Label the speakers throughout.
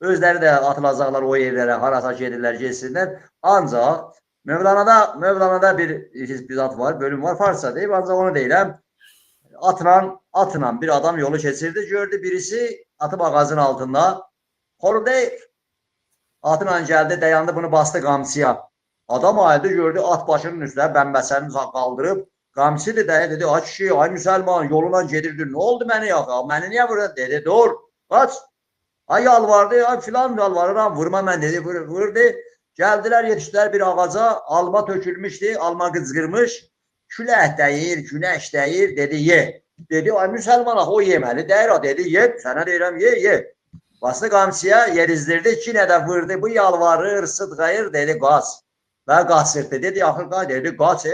Speaker 1: Özləri də atılacaqlar o yerlərə, harasa gedirlər, gelsinlər. Ancaq Mövlana'da bir zat var, bölüm var, Farsça deyib, ancaq onu deyirəm. Atla bir adam yolu keçirdi, gördü birisi atıb ağacın altında. Xoru deyir. Atla gəldi, dayandı, bunu bastı qamçıya. Adam ayıldı, gördü at başının üstünə bəmbəsini qaldırıb. Qamçıdır da, dedi, ay kişi, ay müsəlman, yoluna gedirdin. Ne oldu məni yaxa? Məni niyə vurdu? Dedi, dur, kaç. Ay yalvardı, ay filan yalvarıram, vurma mən dedi, vurdu. Gəldilər, yetişdilər bir ağaca, alma tökülmüşdü, alma qızqırmış. Külək dəyir, günəş dəyir, dedi, ye. Dedi, ay müsəlman, o yeməli, deyir, o dedi, ye, sənə deyirəm, ye. Bastı qamçıya, yerizdirdi, iki nədə vurdu, bu yalvarır, sıdqayır, dedi, qaç. Və qaçırdı, dedi, axır qay, dedi, qaç,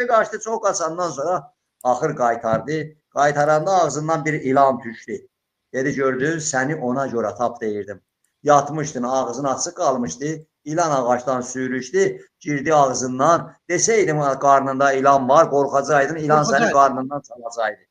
Speaker 1: qaçdı, çox qaçandan sonra axır qaytardı. Qaytaranda ağzından bir ilan düşdü. Dedi, gördün, səni ona görə tap deyirdim. Yatmışdın, ağzın açıq qalmışdı, ilan ağaçdan sürüşdü, girdi ağzından. Desəydim, qarnında ilan var, qorxacaydın, ilan səni qarnından çalacaqdı.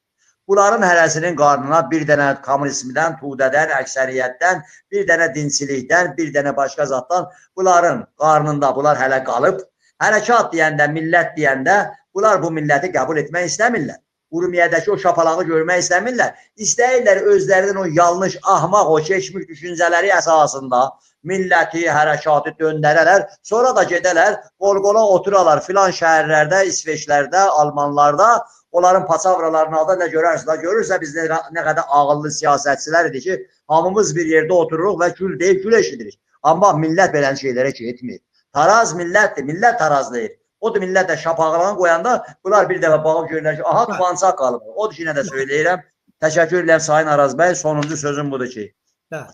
Speaker 1: Bunların hərəsinin qarnına bir dənə kommunizmdən, tudədən, əksəriyyətdən, bir dənə dinçilikdən, bir dənə başqa zatdan bunların qarnında bunlar hələ qalıb. Hərəkat deyəndə, millət deyəndə bunlar bu milləti qəbul etmək istəmirlər. Urmiyədəki o şapalağı görmək istəmirlər. İstəyirlər özlərinin o yanlış, ahmaq, o keçmiş düşüncələri əsasında milləti, hərəkatı döndərərlər. Sonra da gedərlər, qol-qola oturarlar filan şəhərlərdə, İsveçlərdə, Almanlarda. Onların paçavralarının adı nə görərsiniz? Görürsə biz nə qədər ağıllı siyasətçilər idi ki, hamımız bir yerdə otururuq və gül deyib gül eşidirik. Amma millət belə şeylərə ki, etmir. Taraz millətdir, millət taraz deyir. O da millət də şapağılan qoyanda bunlar bir dəfə baxıb görürlər ki, aha tuvansaq qalıb. O da ki, nə də söyləyirəm. Təşəkkür edirəm Sayın Araz bəy. Sonuncu sözüm budur ki,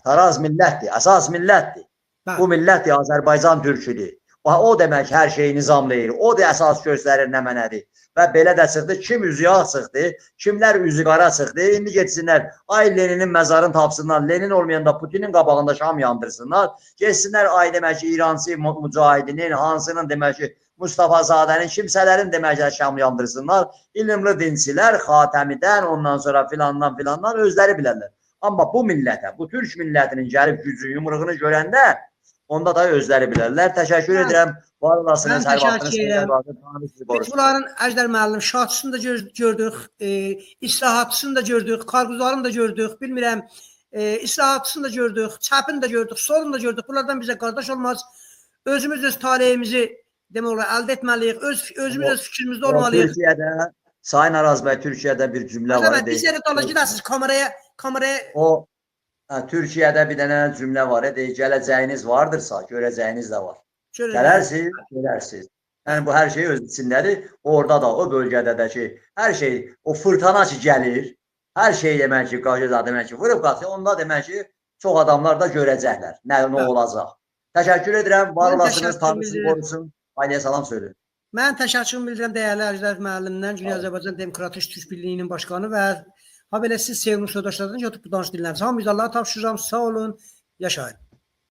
Speaker 1: taraz millətdir, əsas millətdir. Bu millət Azərbaycan türküdür. O demək hər şeyi nizamlayır. O da əsas göstərir nə mənədir. Və belə də çıxdı, kim üzü yağ çıxdı, kimlər üzü qara çıxdı. İndi getsinlər, ay Leninin məzarını tapsınlar, Lenin olmayanda Putinin qabağında şam yandırsınlar. Geçsinlər, ay demək ki, İrançı mücahidinin, hansının demək ki, Mustafazadənin, kimsələrin demək ki, şam yandırsınlar. İlimli dinçilər, Xatəmidən, ondan sonra filandan özləri bilərlər. Amma bu millətə, bu türk millətinin gəlib gücü, yumruğunu görəndə, onda da özləri bilərlər. Təşəkkür edirəm. Var olasınız. Hər vaxtınız.
Speaker 2: Biz bunların Əjdər müəllim şahsını da gördük, islahatçısını da gördük, karguzlarını da gördük, bilmirəm, islahatçısını da gördük, çəpini də gördük, solunu da gördük. Bunlardan bizə qardaş olmaz. Özümüz öz taleyimizi demək olar əldə etməliyik. Özümüz öz fikrimizdə olmalıyıq.
Speaker 1: Türkiyədə, Sayın Araz bəy, Türkiyədə bir cümlə var.
Speaker 2: Biz yerə dolaşırsınız kameraya.
Speaker 1: O Türkiyədə bir dənə cümlə var. Gələcəyiniz vardırsa, görəcəyiniz də var. Gələrsiniz, görərsiniz. Yəni bu hər şey öz içindədir. Orada da, o bölgədə də ki, hər şey, o fırtına ki gəlir, hər şey demək ki, qaçacaq demək ki, vurub qaçır. Onda demək ki, çox adamlar da görəcəklər. Nə olacaq. Təşəkkür edirəm. Var olasınız, tanrısını qorusun. Ailəyə salam söyləyin.
Speaker 2: Mən təşəkkür bildirəm dəyərli Əjdər müəllimdən, Cümhuriyyət Azərbaycan Demokratik Türk Birliyinin başqanı və ha belə siz sevimli soydaşlardan YouTube danış dinlərsiniz. Hamınızı Allah'a tapşırıram. Sağ olun, yaşayın.